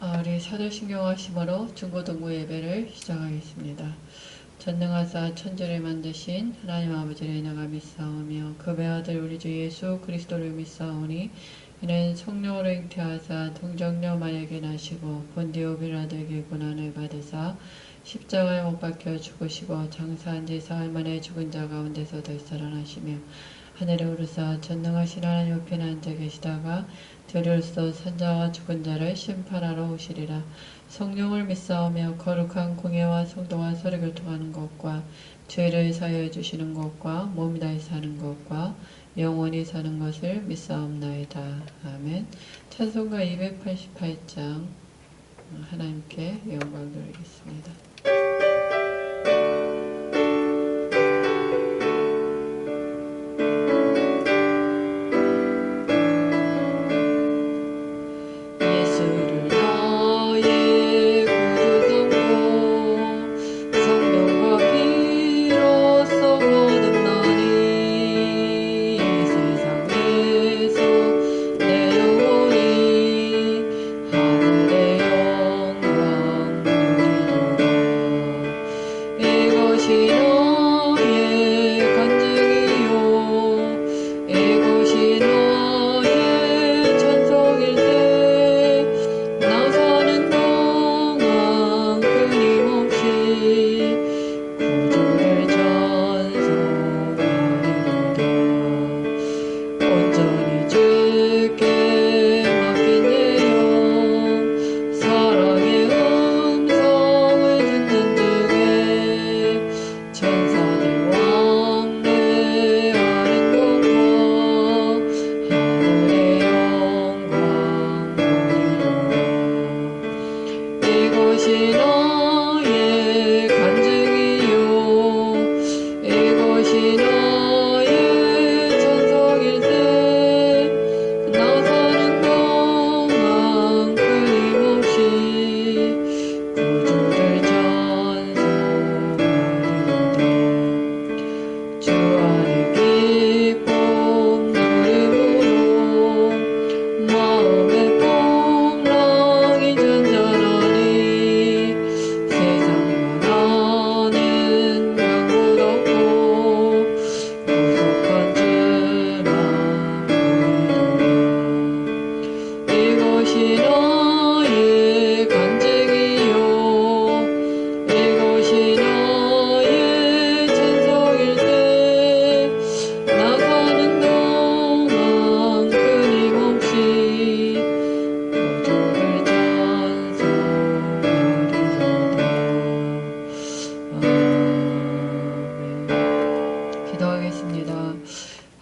우리 사도신경하심으로 중고등부 예배를 시작하겠습니다. 전능하사 천지를 만드신 하나님 아버지를 인하가 믿사오며 그 배아들 우리 주 예수 그리스도를 믿사오니 이는 성령으로 잉태하사 동정녀 마에게 나시고 본디오 빌라도에게 고난을 받으사 십자가에 못 박혀 죽으시고 장사한 지 사흘 만에 죽은 자 가운데서 다시 살아나시며 하늘에 오르사 전능하신 하나님 우편에 앉아 계시다가 들으로서 산자와 죽은 자를 심판하러 오시리라. 성령을 믿사오며 거룩한 공예와 성도와 서로 교통하는 것과 죄를 사하여 주시는 것과 몸이 다히 사는 것과 영원히 사는 것을 믿사옵나이다. 아멘. 찬송가 288장 하나님께 영광 돌리겠습니다.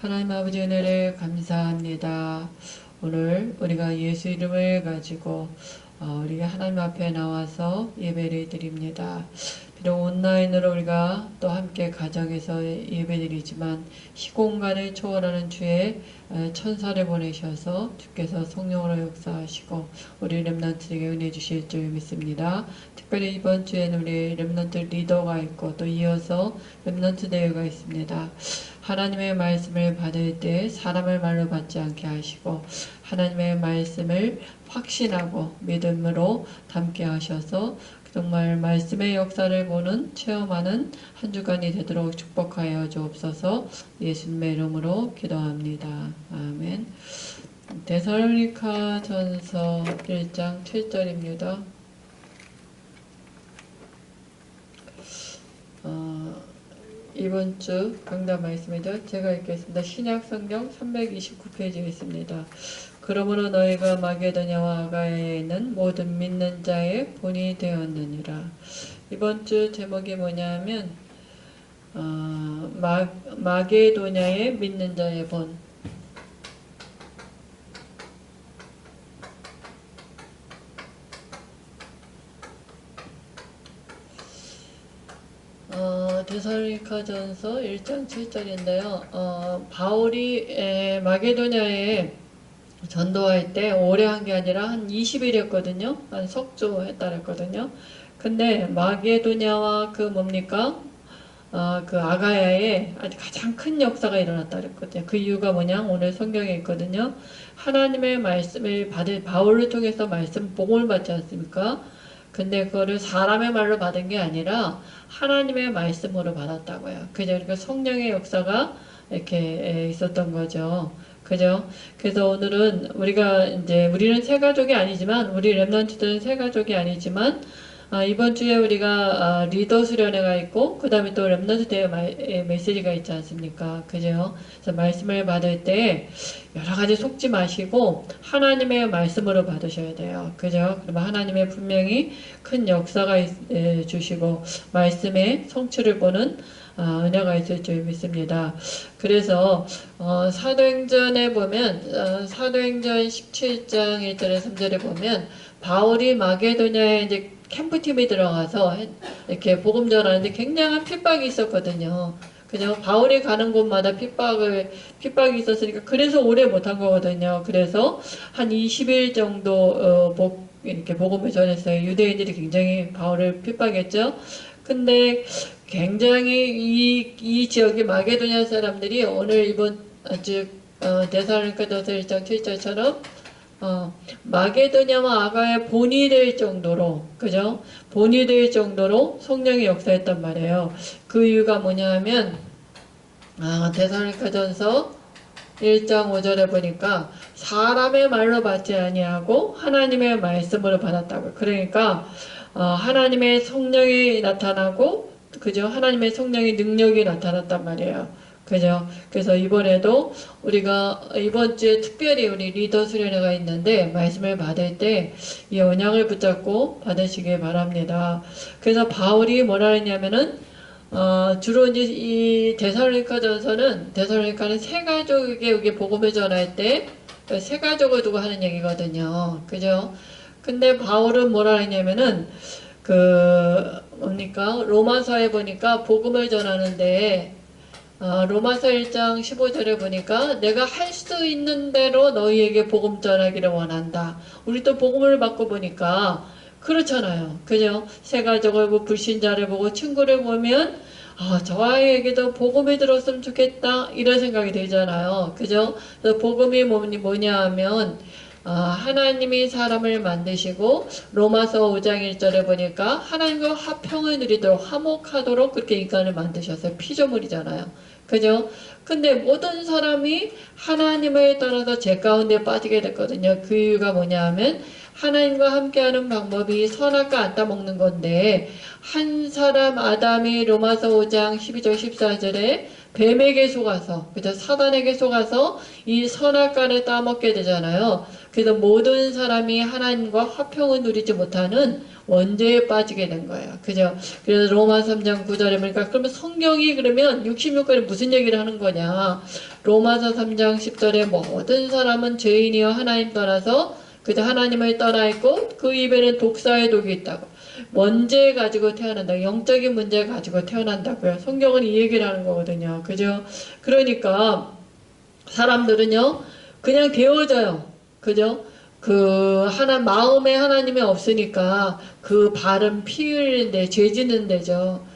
하나님 아버지 은혜를 감사합니다. 오늘 우리가 예수 이름을 가지고 우리가 하나님 앞에 나와서 예배를 드립니다. 비록 온라인으로 우리가 또 함께 가정에서 예배드리지만 시공간을 초월하는 주의 천사를 보내셔서 주께서 성령으로 역사하시고 우리 렘넌트에게 은혜 주실 줄 믿습니다. 특별히 이번 주에는 우리 렘넌트 리더가 있고 또 이어서 렘넌트 대회가 있습니다. 하나님의 말씀을 받을 때 사람의 말로 받지 않게 하시고 하나님의 말씀을 확신하고 믿음으로 담게 하셔서 정말 말씀의 역사를 보는 체험하는 한 주간이 되도록 축복하여 주옵소서. 예수님의 이름으로 기도합니다. 아멘. 데살로니가 전서 1장 7절입니다. 이번 주 강단 말씀이죠. 제가 읽겠습니다. 신약 성경 329페이지에 있습니다. 그러므로 너희가 마게도냐와 아가야에 있는 모든 믿는 자의 본이 되었느니라. 이번 주 제목이 뭐냐면 마게도냐의 믿는 자의 본. 데살로니가전서 1장 7절인데요. 바울이 마게도냐에 전도할 때 오래 한 게 아니라 한 20일이었거든요. 한 석주 했다 그랬거든요. 근데 마게도냐와 그 뭡니까? 그 아가야에 아주 가장 큰 역사가 일어났다 그랬거든요. 그 이유가 뭐냐? 오늘 성경에 있거든요. 하나님의 말씀을 받을 바울을 통해서 말씀 복음을 받지 않습니까? 근데 그거를 사람의 말로 받은 게 아니라 하나님의 말씀으로 받았다고요. 그죠? 그러니까 성령의 역사가 이렇게 있었던 거죠. 그죠? 그래서 오늘은 우리는 새 가족이 아니지만, 우리 렘넌트들은 새 가족이 아니지만, 이번 주에 우리가 리더 수련회가 있고 그 다음에 또 렘넌트 대회 메시지가 있지 않습니까? 그죠? 그래서 말씀을 받을 때 여러 가지 속지 마시고 하나님의 말씀으로 받으셔야 돼요. 그죠? 그러면 하나님의 분명히 큰 역사가 주시고 말씀의 성취를 보는 은혜가 있을 줄 믿습니다. 그래서 사도행전에 보면 사도행전 17장 1절에 3절에 보면 바울이 마게도냐에 이제 캠프팀에 들어가서 이렇게 복음 전하는데 굉장한 핍박이 있었거든요. 그죠? 바울이 가는 곳마다 핍박이 있었으니까 그래서 오래 못한 거거든요. 그래서 한 20일 정도 이렇게 복음을 전했어요. 유대인들이 굉장히 바울을 핍박했죠. 근데 굉장히 이 지역의 마게도냐 사람들이 오늘 이번 데살로니가전서 1장 7절처럼 마게도냐와 아가야 본이 될 정도로, 그죠? 본이 될 정도로 성령이 역사했단 말이에요. 그 이유가 뭐냐 하면, 데살로니가전서 1장 5절에 보니까 사람의 말로 받지 아니하고 하나님의 말씀으로 받았다고. 그러니까 하나님의 성령이 나타나고, 그죠? 하나님의 성령의 능력이 나타났단 말이에요. 그죠? 그래서 이번에도 우리가 이번 주에 특별히 우리 리더 수련회가 있는데 말씀을 받을 때 이 언약을 붙잡고 받으시길 바랍니다. 그래서 바울이 뭐라 했냐면은 주로 이제 이 데살로니가는 새 가족에게 복음을 전할 때 새 가족을 두고 하는 얘기거든요. 그죠? 근데 바울은 뭐라 했냐면은 로마서에 보니까 복음을 전하는데 로마서 1장 15절에 보니까 내가 할 수 있는 대로 너희에게 복음 전하기를 원한다. 우리 또 복음을 받고 보니까 그렇잖아요. 그죠? 새 가족을 보고 불신자를 보고 친구를 보면 저 아이에게도 복음이 들었으면 좋겠다 이런 생각이 들잖아요. 그죠? 그래서 복음이 뭐냐 하면 하나님이 사람을 만드시고 로마서 5장 1절에 보니까 하나님과 화평을 누리도록 화목하도록 그렇게 인간을 만드셨어요. 피조물이잖아요. 그죠? 근데 모든 사람이 하나님을 따라서 죄 가운데 빠지게 됐거든요. 그 이유가 뭐냐 하면 하나님과 함께하는 방법이 선악과 안 따먹는 건데 한 사람 아담이 로마서 5장 12절 14절에 뱀에게 속아서 그죠? 사단에게 속아서 이 선악과를 따먹게 되잖아요. 그래서 모든 사람이 하나님과 화평을 누리지 못하는 원죄에 빠지게 된 거예요. 그죠? 그래서 로마 3장 9절에 보니까 그러면 성경이 그러면 66절에 무슨 얘기를 하는 거냐? 로마서 3장 10절에 모든 사람은 죄인이여 하나님 떠나서 그저 하나님을 떠나 있고 그 입에는 독사의 독이 있다고. 문제 가지고 태어난다. 영적인 문제 가지고 태어난다고요. 성경은 이 얘기를 하는 거거든요. 그죠? 그러니까 사람들은요 그냥 되어져요. 그죠? 마음에 하나님이 없으니까 그 발은 피 흘리는데 죄 짓는 데죠.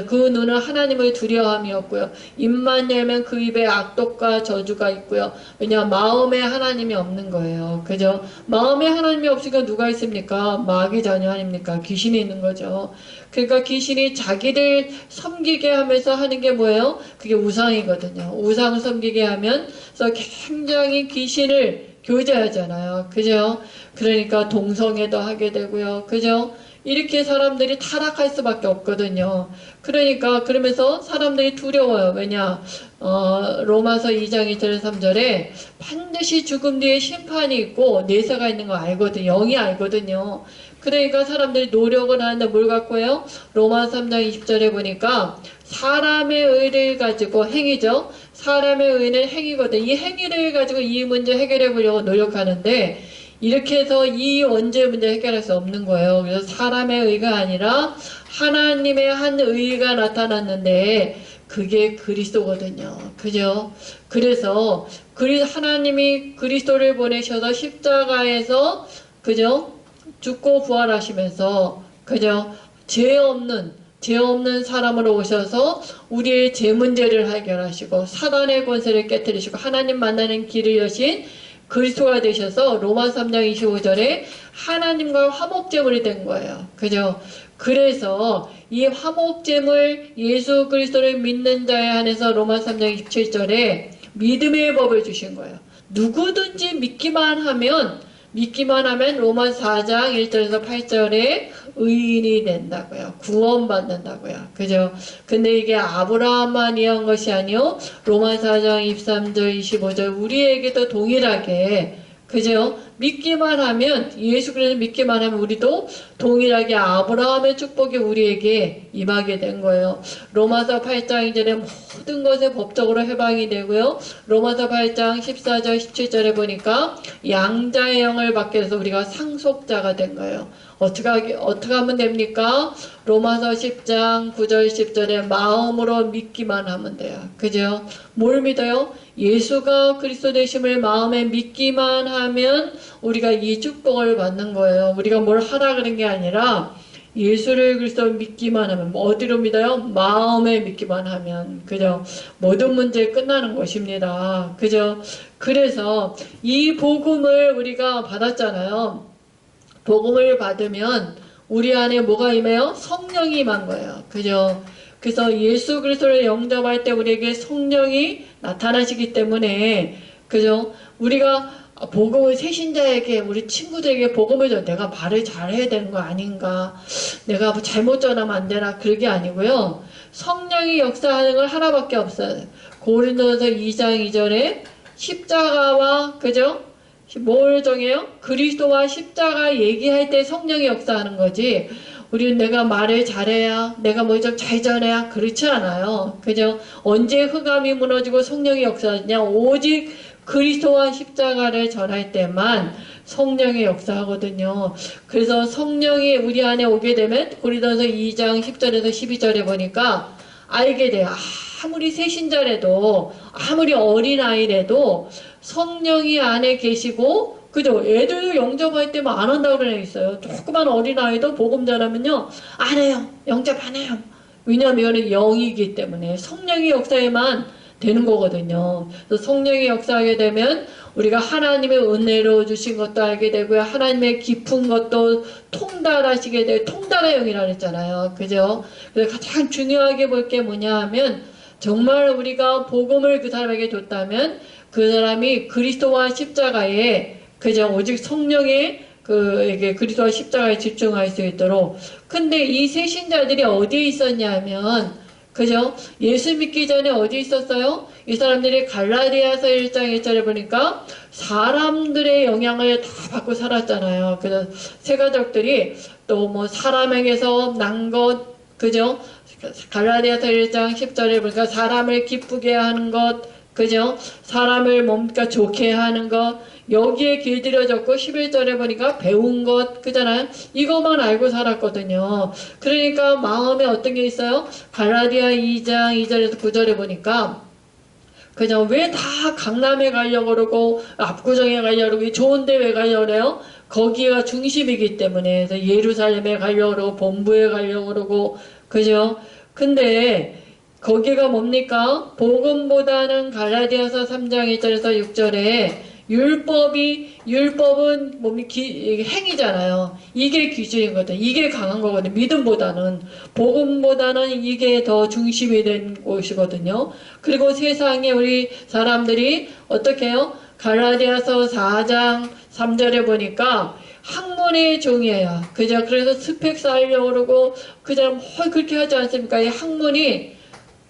그 눈은 하나님을 두려워함이 없고요. 입만 열면 그 입에 악독과 저주가 있고요. 왜냐하면 마음에 하나님이 없는 거예요. 그죠? 마음에 하나님이 없으니까 누가 있습니까? 마귀 자녀 아닙니까? 귀신이 있는 거죠. 그러니까 귀신이 자기를 섬기게 하면서 하는 게 뭐예요? 그게 우상이거든요. 우상 섬기게 하면서 굉장히 귀신을 교제하잖아요. 그죠? 그러니까 동성애도 하게 되고요. 그죠? 이렇게 사람들이 타락할 수밖에 없거든요. 그러면서 사람들이 두려워요. 왜냐? 로마서 2장 2절 3절에 반드시 죽음 뒤에 심판이 있고 내세가 있는 거 알거든요. 영이 알거든요. 그러니까 사람들이 노력을 하는데 뭘 갖고 해요? 로마 3장 20절에 보니까 사람의 의를 가지고 행위죠. 사람의 의는 행위거든. 이 행위를 가지고 이 문제 해결해 보려고 노력하는데 이렇게 해서 이 원죄 문제 해결할 수 없는 거예요. 그래서 사람의 의가 아니라 하나님의 한 의가 나타났는데 그게 그리스도거든요. 그죠? 그래서 하나님이 그리스도를 보내셔서 십자가에서 그죠? 죽고 부활하시면서 그죠? 죄 없는 죄 없는 사람으로 오셔서 우리의 죄 문제를 해결하시고 사단의 권세를 깨뜨리시고 하나님 만나는 길을 여신 그리스도가 되셔서 로마 3장 25절에 하나님과 화목제물이 된 거예요. 그죠? 그래서 이 화목제물 예수 그리스도를 믿는 자에 한해서 로마 3장 27절에 믿음의 법을 주신 거예요. 누구든지 믿기만 하면 로마 4장 1절에서 8절에 의인이 된다고요. 구원받는다고요. 그죠? 근데 이게 아브라함만 이한 것이 아니요. 로마 4장 23절 25절 우리에게도 동일하게 그죠? 믿기만 하면 예수 그리스도 믿기만 하면 우리도 동일하게 아브라함의 축복이 우리에게 임하게 된 거예요. 로마서 8장 이전에 모든 것에 법적으로 해방이 되고요. 로마서 8장 14절 17절에 보니까 양자의 영을 받게 해서 우리가 상속자가 된 거예요. 어떻게 하면 됩니까? 로마서 10장 9절 10절에 마음으로 믿기만 하면 돼요. 그죠? 뭘 믿어요? 예수가 그리스도 되심을 마음에 믿기만 하면 우리가 이 축복을 받는 거예요. 우리가 뭘 하라 그런 게 아니라 예수를 그리스도 믿기만 하면 어디로 믿어요? 마음에 믿기만 하면 그죠? 모든 문제 끝나는 것입니다. 그죠? 그래서 이 복음을 우리가 받았잖아요. 복음을 받으면 우리 안에 뭐가 임해요? 성령이 임한 거예요. 그죠? 그래서 예수 그리스도를 영접할 때 우리에게 성령이 나타나시기 때문에 그죠? 우리가 복음을 새신자에게 우리 친구들에게 복음을 줘. 내가 말을 잘해야 되는 거 아닌가? 내가 뭐 잘못 전하면 안 되나? 그런 게 아니고요. 성령이 역사하는 건 하나밖에 없어요. 고린도전서 2장 2절에 십자가와 그죠? 뭘 정해요? 그리스도와 십자가 얘기할 때 성령이 역사하는 거지. 우리는 내가 말을 잘해야, 내가 뭐 좀 잘 전해야 그렇지 않아요. 그죠? 언제 흑암이 무너지고 성령이 역사하냐? 오직 그리스도와 십자가를 전할 때만 성령이 역사하거든요. 그래서 성령이 우리 안에 오게 되면 고린도전서 2장 10절에서 12절에 보니까 알게 돼요. 아무리 새신자라도 아무리 어린아이라도 성령이 안에 계시고 그죠? 애들도 영접할 때만 안 한다고 그래 있어요. 조그만 어린아이도 복음 전하면요 안 해요. 영접 안 해요. 왜냐하면 영이기 때문에 성령의 역사에만 되는 거거든요. 그래서 성령이 역사하게 되면 우리가 하나님의 은혜로 주신 것도 알게 되고요. 하나님의 깊은 것도 통달하시게 되고 통달의 영이라고 했잖아요. 그죠? 그래서 가장 중요하게 볼 게 뭐냐 하면 정말 우리가 복음을 그 사람에게 줬다면 그 사람이 그리스도와 십자가에 그죠? 오직 성령의 그리스도와 십자가에 집중할 수 있도록. 근데 이 새신자들이 어디에 있었냐면 그죠? 예수 믿기 전에 어디 있었어요? 이 사람들이 갈라디아서 1장 1절에 보니까 사람들의 영향을 다 받고 살았잖아요. 그래서 세 가족들이 또 뭐 사람에게서 난 것, 그죠? 갈라디아서 1장 10절에 보니까 사람을 기쁘게 하는 것, 그죠? 사람을 뭡니까? 좋게 하는 것, 여기에 길들여졌고 11절에 보니까 배운 것 그잖아요. 이것만 알고 살았거든요. 그러니까 마음에 어떤 게 있어요? 갈라디아 2장 2절에서 9절에 보니까 그죠? 왜 다 강남에 가려고 그러고 압구정에 가려고 그러고 좋은데 왜 가려고 그래요? 거기가 중심이기 때문에 그래서 예루살렘에 가려고 그러고 본부에 가려고 그러고 그죠? 근데 거기가 뭡니까? 복음보다는 갈라디아서 3장 1절에서 6절에 율법은 행위잖아요. 이게 기준이거든. 이게 강한 거거든. 믿음보다는. 복음보다는 이게 더 중심이 된 곳이거든요. 그리고 세상에 우리 사람들이 어떻게 해요? 갈라디아서 4장 3절에 보니까 학문의 종이에요. 그죠? 그래서 스펙 쌓으려고 그러고, 그냥 그렇게 하지 않습니까? 이 학문이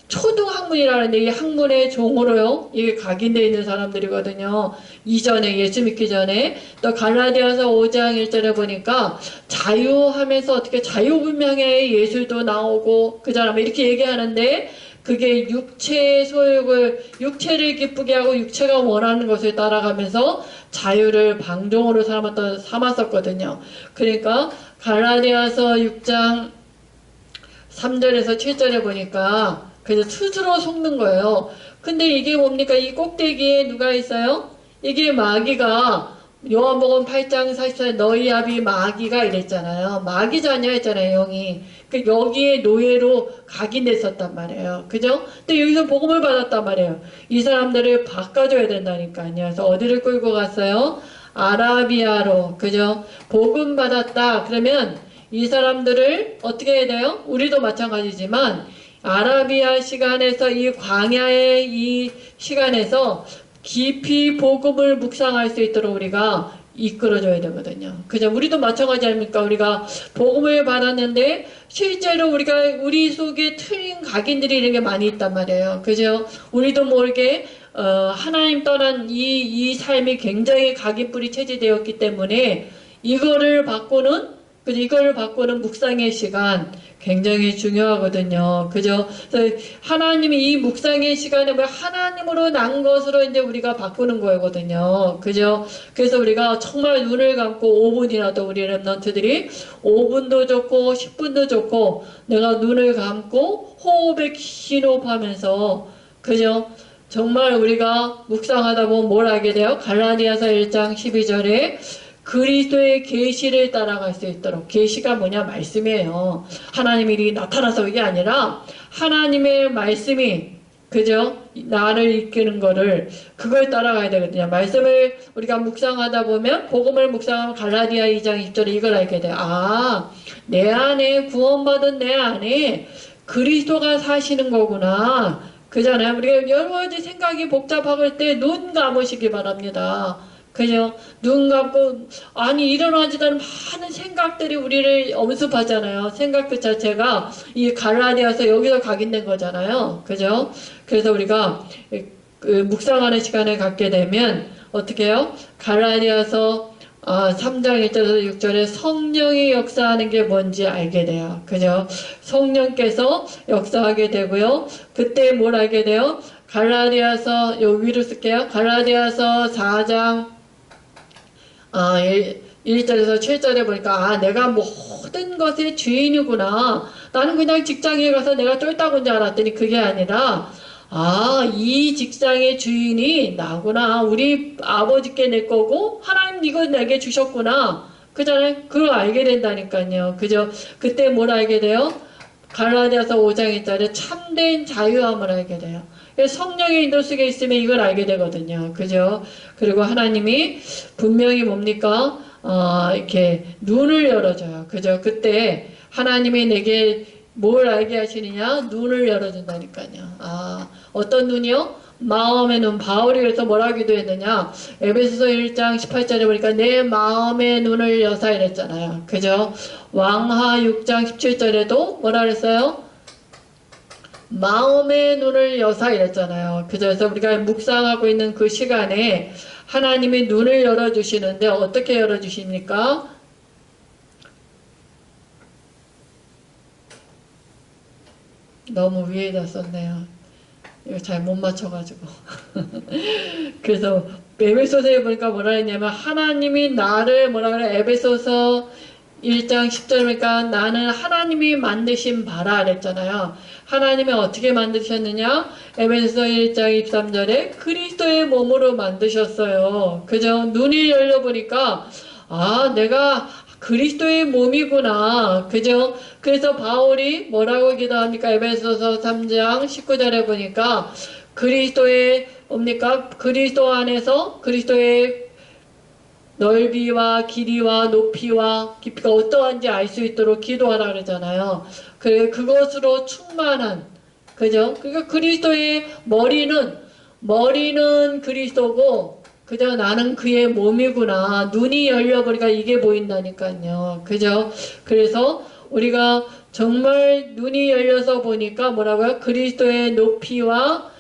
초등학문이라는데 이 학문의 종으로요. 이게 각인되어 있는 사람들이거든요. 이전에 예수 믿기 전에 또 갈라디아서 5장 1절에 보니까 자유하면서 어떻게 자유분명의 예술도 나오고 그잖아 이렇게 얘기하는데 그게 육체의 소욕을 육체를 기쁘게 하고 육체가 원하는 것을 따라가면서 자유를 방종으로 삼았었거든요. 그러니까 갈라디아서 6장 3절에서 7절에 보니까 그래서 스스로 속는 거예요. 근데 이게 뭡니까? 이 꼭대기에 누가 있어요? 이게 마귀가 요한복음 8장 44절 너희 아비 마귀가 이랬잖아요. 마귀 자녀 했잖아요, 영이. 그 여기에 노예로 각인됐었단 말이에요. 그죠? 근데 여기서 복음을 받았단 말이에요. 이 사람들을 바꿔줘야 된다니까요. 그래서 어디를 끌고 갔어요? 아라비아로. 그죠? 복음 받았다. 그러면 이 사람들을 어떻게 해야 돼요? 우리도 마찬가지지만 아라비아 시간에서 이 광야의 이 시간에서 깊이 복음을 묵상할 수 있도록 우리가 이끌어줘야 되거든요. 그죠? 우리도 마찬가지 아닙니까? 우리가 복음을 받았는데 실제로 우리 속에 틀린 각인들이 이런 게 많이 있단 말이에요. 그죠? 우리도 모르게 하나님 떠난 이 삶이 굉장히 각인뿔이 체제되었기 때문에 이거를 바꾸는 묵상의 시간 굉장히 중요하거든요. 그죠? 그래서 하나님이 이 묵상의 시간에 하나님으로 난 것으로 이제 우리가 바꾸는 거거든요. 그죠? 그래서 우리가 정말 눈을 감고 5분이라도 우리 랩런트들이 5분도 좋고 10분도 좋고 내가 눈을 감고 호흡에 긴 호흡하면서 그죠? 정말 우리가 묵상하다 보면 뭘 알게 돼요? 갈라디아서 1장 12절에 그리스도의 계시를 따라갈 수 있도록 계시가 뭐냐? 말씀이에요. 하나님이 나타나서 이게 아니라 하나님의 말씀이 그죠? 나를 이끄는 거를 그걸 따라가야 되거든요. 말씀을 우리가 묵상하다 보면 복음을 묵상하면 갈라디아 2장 20절에 이걸 알게 돼요. 아, 내 안에 구원받은 내 안에 그리스도가 사시는 거구나. 그잖아요. 우리가 여러 가지 생각이 복잡할 때 눈 감으시기 바랍니다. 그죠? 눈 감고, 아니, 일어나지도 않은 많은 생각들이 우리를 엄습하잖아요. 생각 그 자체가 이 갈라디아서 여기서 각인된 거잖아요. 그죠? 그래서 우리가 묵상하는 시간을 갖게 되면, 어떻게 해요? 갈라디아서 3장 1절에서 6절에 성령이 역사하는 게 뭔지 알게 돼요. 그죠? 성령께서 역사하게 되고요. 그때 뭘 알게 돼요? 갈라디아서, 여기로 쓸게요. 갈라디아서 4장 1절에서 7절에 보니까 내가 모든 것의 주인이구나. 나는 그냥 직장에 가서 내가 쫄딱 온 줄 알았더니 그게 아니라 이 직장의 주인이 나구나. 우리 아버지께 내 거고 하나님 이거 내게 주셨구나. 그잖아요. 그걸 알게 된다니까요. 그죠? 그때 뭘 알게 돼요? 갈라디아서 5장 1절에 참된 자유함을 알게 돼요. 성령의 인도 속에 있으면 이걸 알게 되거든요. 그죠? 그리고 하나님이 분명히 뭡니까? 이렇게 눈을 열어줘요. 그죠? 그때 하나님이 내게 뭘 알게 하시느냐? 눈을 열어준다니까요. 어떤 눈이요? 마음의 눈. 바울이 그래서 뭐라 기도했느냐? 에베소서 1장 18절에 보니까 내 마음의 눈을 여사 이랬잖아요. 그죠? 왕하 6장 17절에도 뭐라 그랬어요? 마음의 눈을 여사 이랬잖아요. 그래서 우리가 묵상하고 있는 그 시간에 하나님이 눈을 열어주시는데 어떻게 열어주십니까? 너무 위에다 썼네요. 이거 잘 못 맞춰가지고. 그래서 에베소서에 보니까 뭐라 했냐면 하나님이 나를 뭐라 그래? 에베소서 1장 10절이니까 나는 하나님이 만드신 바라 그랬잖아요. 하나님이 어떻게 만드셨느냐? 에베소서 1장 23절에 그리스도의 몸으로 만드셨어요. 그죠? 눈이 열려보니까 내가 그리스도의 몸이구나. 그죠? 그래서 바울이 뭐라고 기도합니까? 에베소서 3장 19절에 보니까 그리스도의 뭡니까? 그리스도 안에서 그리스도의 넓이와 길이와 높이와 깊이가 어떠한지 알 수 있도록 기도하라 그러잖아요. 그것으로 충만한, 그죠? 그러니까 그리스도의 머리는 그리스도고, 그죠? 나는 그의 몸이구나. 눈이 열려버리니까 이게 보인다니까요. 그죠? 그래서 우리가 정말 눈이 열려서 보니까 뭐라고요? 그리스도의 높이와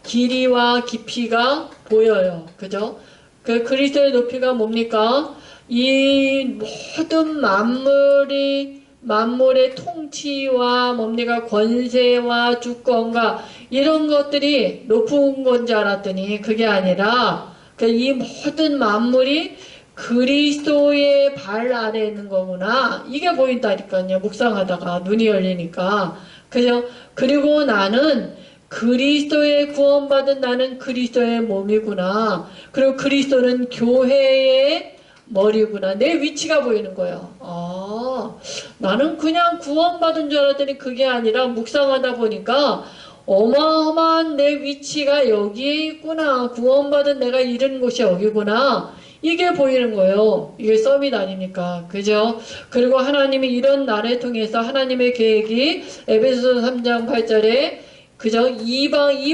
길이와 깊이가 보여요. 그죠? 그 그리스도의 높이가 뭡니까? 이 모든 만물의 통치와 뭡니까? 권세와 주권과 이런 것들이 높은 건지 알았더니 그게 아니라 이 모든 만물이 그리스도의 발 아래 있는 거구나. 이게 보인다니까요. 묵상하다가 눈이 열리니까. 그죠? 그리고 나는 그리스도의 구원받은 나는 그리스도의 몸이구나. 그리고 그리스도는 교회의 머리구나. 내 위치가 보이는 거예요. 아, 나는 그냥 구원받은 줄 알았더니 그게 아니라 묵상하다 보니까 어마어마한 내 위치가 여기에 있구나. 구원받은 내가 이른 곳이 여기구나. 이게 보이는 거예요. 이게 서밋 아닙니까? 그죠? 그리고 하나님이 이런 나를 통해서 하나님의 계획이 에베소서 3장 8절에 그죠? 이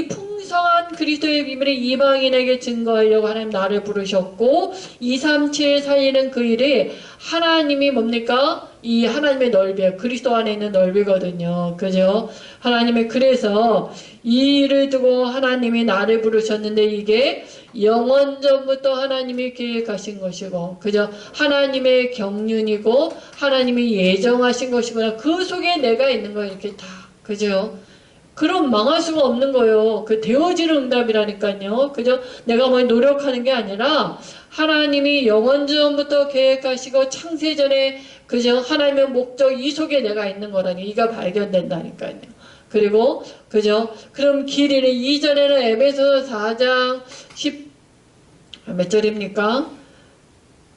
풍성한 그리스도의 비밀을 이방인에게 증거하려고 하나님 나를 부르셨고 237 살리는 그 일이 하나님이 뭡니까? 이 하나님의 넓이에요. 그리스도 안에 있는 넓이거든요. 그죠? 하나님의 그래서 이 일을 두고 하나님이 나를 부르셨는데 이게 영원전부터 하나님이 계획하신 것이고 그죠? 하나님의 경륜이고 하나님이 예정하신 것이구나. 그 속에 내가 있는 거 이렇게 다 그죠? 그럼 망할 수가 없는 거예요. 그 되어지는 응답이라니까요. 그죠? 내가 뭐 노력하는 게 아니라 하나님이 영원전부터 계획하시고 창세전에 그죠? 하나님의 목적 이 속에 내가 있는 거라니 이가 발견된다니까요. 그리고 그죠? 그럼 길이는 이전에는 에베소서 4장 몇 절입니까?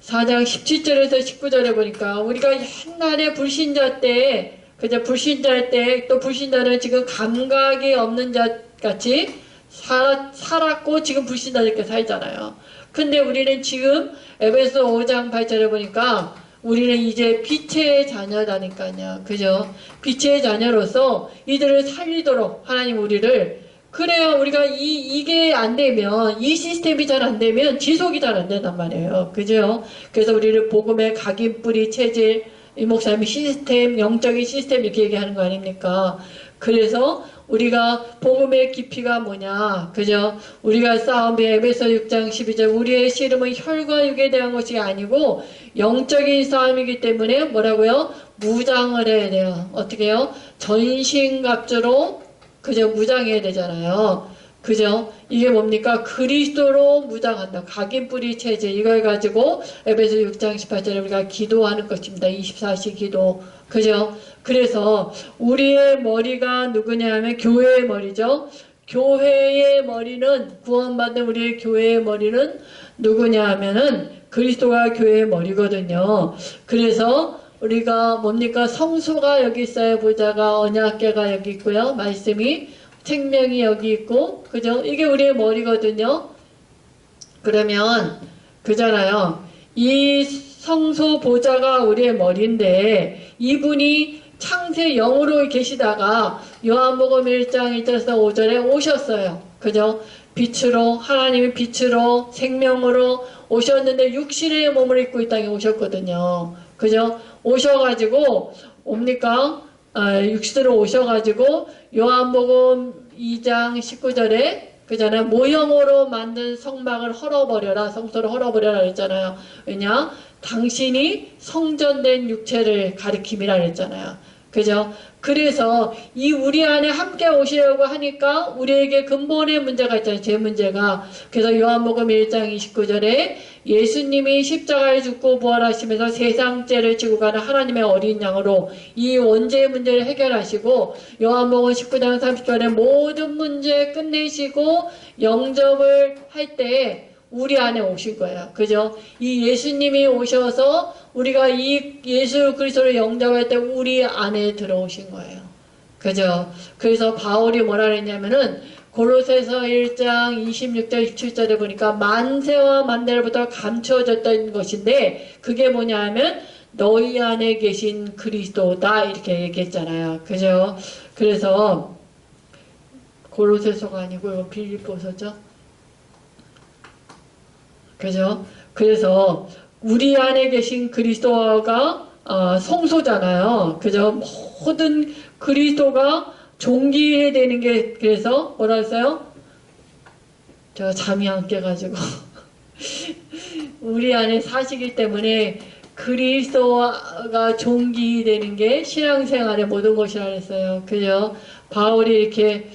4장 17절에서 19절에 보니까 우리가 옛날에 불신자 때 그저 불신자일 때 또 불신자는 지금 감각이 없는 자 같이 살았고 지금 불신자들께 살잖아요. 근데 우리는 지금 에베소 5장 8절에 보니까 우리는 이제 빛의 자녀다니까요. 그죠? 빛의 자녀로서 이들을 살리도록 하나님 우리를 그래야 우리가 이게 안 되면 이 시스템이 잘 안 되면 지속이 잘 안 된단 말이에요. 그죠? 그래서 우리를 복음의 각인뿌리 체질 이 목사님이 시스템, 영적인 시스템 이렇게 얘기하는 거 아닙니까? 그래서 우리가 복음의 깊이가 뭐냐? 그죠? 우리가 싸움이 에베소 6장 12절 우리의 씨름은 혈과 육에 대한 것이 아니고 영적인 싸움이기 때문에 뭐라고요? 무장을 해야 돼요. 어떻게 해요? 전신갑주로 그죠? 무장해야 되잖아요. 그죠? 이게 뭡니까? 그리스도로 무장한다. 각인뿌리 체제 이걸 가지고 에베소 6장 18절에 우리가 기도하는 것입니다. 24시 기도. 그죠? 그래서 우리의 머리가 누구냐 하면 교회의 머리죠. 교회의 머리는 구원받은 우리의 교회의 머리는 누구냐 하면은 그리스도가 교회의 머리거든요. 그래서 우리가 뭡니까? 성소가 여기 있어요. 보좌가 언약궤가 여기 있고요. 말씀이 생명이 여기 있고 그죠? 이게 우리의 머리거든요. 그러면 그잖아요. 이 성소 보좌가 우리의 머리인데 이분이 창세 영으로 계시다가 요한복음 1장 1절에서 5절에 오셨어요. 그죠? 빛으로 하나님이 빛으로 생명으로 오셨는데 육신의 몸을 입고 이 땅에 오셨거든요. 그죠? 오셔가지고 옵니까? 육신으로 오셔가지고 요한복음 2장 19절에 그잖아요. 모형으로 만든 성막을 헐어버려라. 성소를 헐어버려라 그랬잖아요. 왜냐? 당신이 성전된 육체를 가리킴이라 그랬잖아요. 그죠? 그래서 이 우리 안에 함께 오시려고 하니까 우리에게 근본의 문제가 있잖아요. 제 문제가. 그래서 요한복음 1장 29절에 예수님이 십자가에 죽고 부활하시면서 세상 죄를 지고 가는 하나님의 어린 양으로 이 원죄의 문제를 해결하시고 요한복음 19장 30절에 모든 문제 끝내시고 영접을 할 때 우리 안에 오신 거예요. 그죠? 이 예수님이 오셔서 우리가 이 예수 그리스도를 영접할 때 우리 안에 들어오신 거예요. 그죠? 그래서 바울이 뭐라 그랬냐면은 골로새서 1장 26절 27절에 보니까 만세와 만대로부터 감추어졌던 것인데 그게 뭐냐 하면 너희 안에 계신 그리스도다 이렇게 얘기했잖아요. 그죠? 그래서 골로새서가 아니고 이거 빌립보서죠. 그죠? 그래서 우리 안에 계신 그리스도가 성소잖아요. 그죠? 모든 그리스도가 존귀되는 게 그래서 뭐라 했어요? 제가 잠이 안 깨가지고 우리 안에 사시기 때문에 그리스도가 존귀되는 게 신앙생활의 모든 것이라 했어요. 그죠? 바울이 이렇게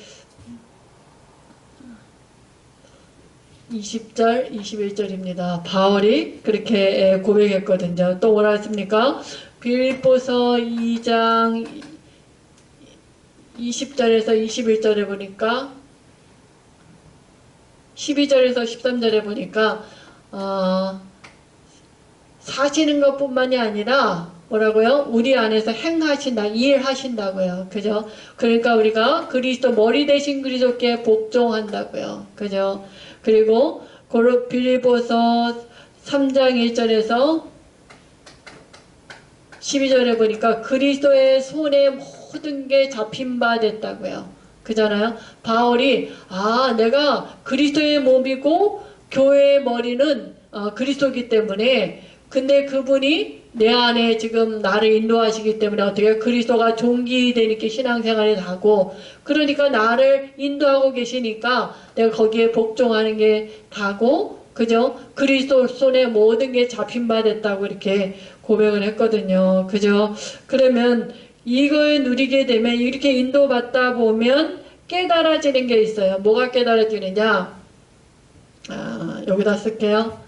20절, 21절입니다. 바울이 그렇게 고백했거든요. 또 뭐라 했습니까? 빌립보서 2장 20절에서 21절에 보니까 12절에서 13절에 보니까 사시는 것뿐만이 아니라 뭐라고요? 우리 안에서 행하신다, 일하신다고요. 그죠? 그러니까 우리가 그리스도 머리 대신 그리스도께 복종한다고요. 그죠? 그리고 빌립보서 3장 1절에서 12절에 보니까 그리스도의 손에 모든 게 잡힌 바 됐다고요. 그잖아요. 바울이 내가 그리스도의 몸이고 교회의 머리는 그리스도이기 때문에, 근데 그분이 내 안에 지금 나를 인도하시기 때문에 어떻게 그리스도가 종기 되니까 신앙생활에 가고, 그러니까 나를 인도하고 계시니까 내가 거기에 복종하는 게 다고, 그죠? 그리스도 손에 모든 게 잡힌 바 됐다고 이렇게 고백을 했거든요. 그죠? 그러면 이걸 누리게 되면 이렇게 인도받다 보면 깨달아지는 게 있어요. 뭐가 깨달아지느냐? 여기다 쓸게요.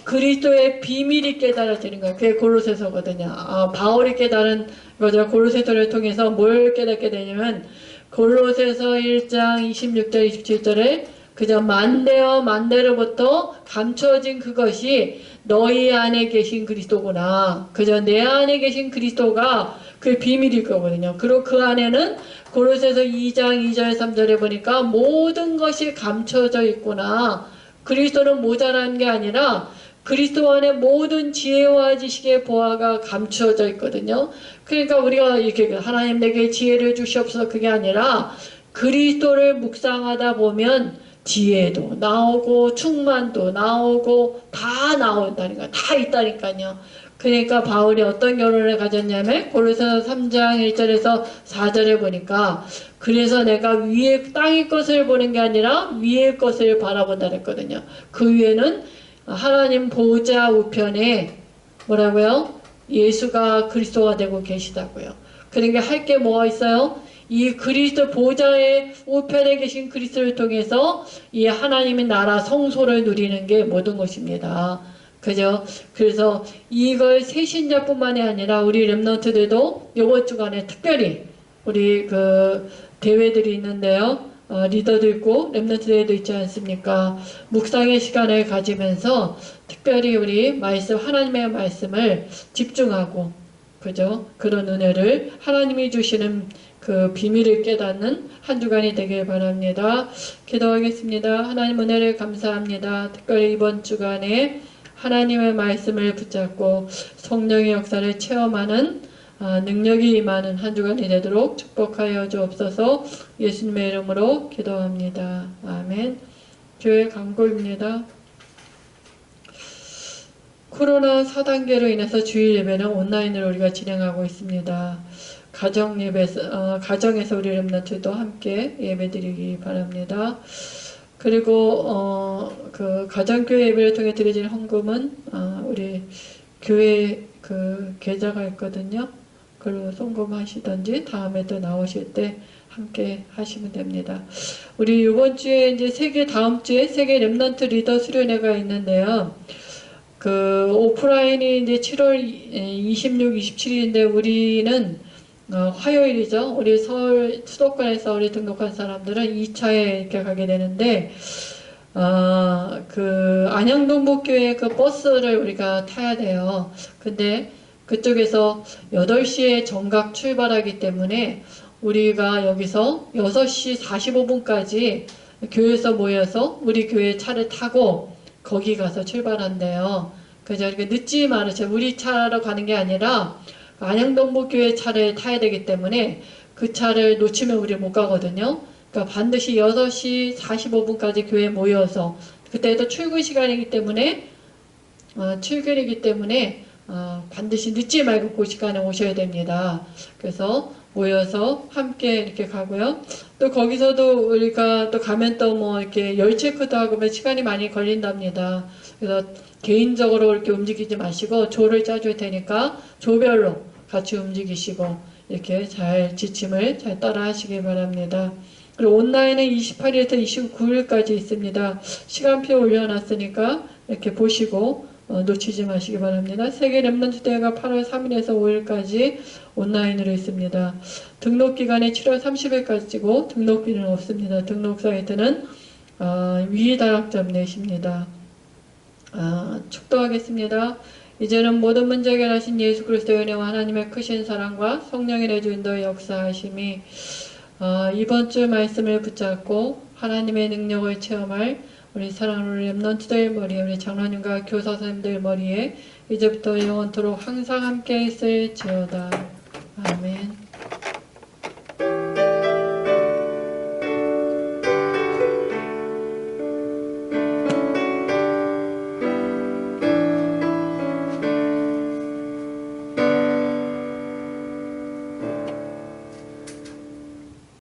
그리스도의 비밀이 깨달아지는 거예요. 그게 골로새서거든요. 바울이 깨달은 거죠. 골로새서를 통해서 뭘 깨닫게 되냐면, 골로새서 1장 26절 27절에 그저 만대로부터 감춰진 그것이 너희 안에 계신 그리스도구나. 그저 내 안에 계신 그리스도가 그 비밀일 거거든요. 그리고 그 안에는 골로새서 2장 2절 3절에 보니까 모든 것이 감춰져 있구나. 그리스도는 모자란 게 아니라 그리스도 안에 모든 지혜와 지식의 보화가 감추어져 있거든요. 그러니까 우리가 이렇게 하나님 내게 지혜를 주시옵소서, 그게 아니라 그리스도를 묵상하다 보면 지혜도 나오고 충만도 나오고 다 나온다는 거야. 다 있다니까요. 그러니까 바울이 어떤 결론을 가졌냐면 골로새서 3장 1절에서 4절에 보니까, 그래서 내가 위의 땅의 것을 보는 게 아니라 위의 것을 바라본다 그랬거든요. 그 위에는 하나님 보좌 우편에 뭐라고요? 예수가 그리스도가 되고 계시다고요. 그러니까 할 게 뭐가 있어요? 이 그리스도 보좌의 우편에 계신 그리스도를 통해서 이 하나님의 나라 성소를 누리는 게 모든 것입니다. 그죠? 그래서 이걸 새신자뿐만이 아니라 우리 렘넌트들도 이번 주간에 특별히 우리 그 대회들이 있는데요. 리더도 있고 렘넌트 대회도 있지 않습니까? 묵상의 시간을 가지면서 특별히 우리 하나님의 말씀을 집중하고, 그죠? 그런 은혜를 하나님이 주시는 그 비밀을 깨닫는 한 주간이 되길 바랍니다. 기도하겠습니다. 하나님 은혜를 감사합니다. 특별히 이번 주간에 하나님의 말씀을 붙잡고 성령의 역사를 체험하는 능력이 임하는 한 주간이 되도록 축복하여 주옵소서. 예수님의 이름으로 기도합니다. 아멘. 교회 광고입니다. 코로나 4단계로 인해서 주일 예배는 온라인으로 우리가 진행하고 있습니다. 가정에서 우리 렘넌트도 함께 예배드리기 바랍니다. 그리고 그 가정교회 예배를 통해 드려지는 헌금은 우리 교회 그 계좌가 있거든요. 그걸로 송금하시든지 다음에 또 나오실 때 함께 하시면 됩니다. 우리 이번 주에 이제 다음 주에 세계 렘넌트 리더 수련회가 있는데요. 그 오프라인이 이제 7월 26, 27일인데 우리는 화요일이죠. 우리 서울 수도권에서 우리 등록한 사람들은 2차에 이렇게 가게 되는데, 그 안양동북교회 그 버스를 우리가 타야 돼요. 근데 그쪽에서 8시에 정각 출발하기 때문에 우리가 여기서 6시 45분까지 교회에서 모여서 우리 교회 차를 타고 거기 가서 출발한대요. 그래서 이렇게 늦지 말으세요. 우리 차로 가는 게 아니라 안양동북교회 차를 타야 되기 때문에 그 차를 놓치면 우리 못 가거든요. 그러니까 반드시 6시 45분까지 교회에 모여서, 그때도 출근 시간이기 때문에 반드시 늦지 말고 그 시간에 오셔야 됩니다. 그래서 모여서 함께 이렇게 가고요. 또 거기서도 우리가 또 가면 또 뭐 이렇게 열 체크도 하고 시간이 많이 걸린답니다. 그래서 개인적으로 이렇게 움직이지 마시고 조를 짜줄 테니까 조별로 같이 움직이시고 이렇게 잘 지침을 잘 따라 하시기 바랍니다. 그리고 온라인은 28일부터 29일까지 있습니다. 시간표 올려놨으니까 이렇게 보시고 놓치지 마시기 바랍니다. 세계 렘넌트 대회가 8월 3일에서 5일까지 온라인으로 있습니다. 등록 기간이 7월 30일까지고 등록비는 없습니다. 등록 사이트는 위다락점 넷입니다. 축도하겠습니다. 이제는 모든 문제 해결하신 예수 그리스도의 은혜와 하나님의 크신 사랑과 성령의 내주인도의 역사하심이 이번 주 말씀을 붙잡고 하나님의 능력을 체험할 우리 사랑하는 렘넌트들 머리에, 우리 장로님과 교사 선생님들 머리에 이제부터 영원토록 항상 함께 있을지어다. 아멘.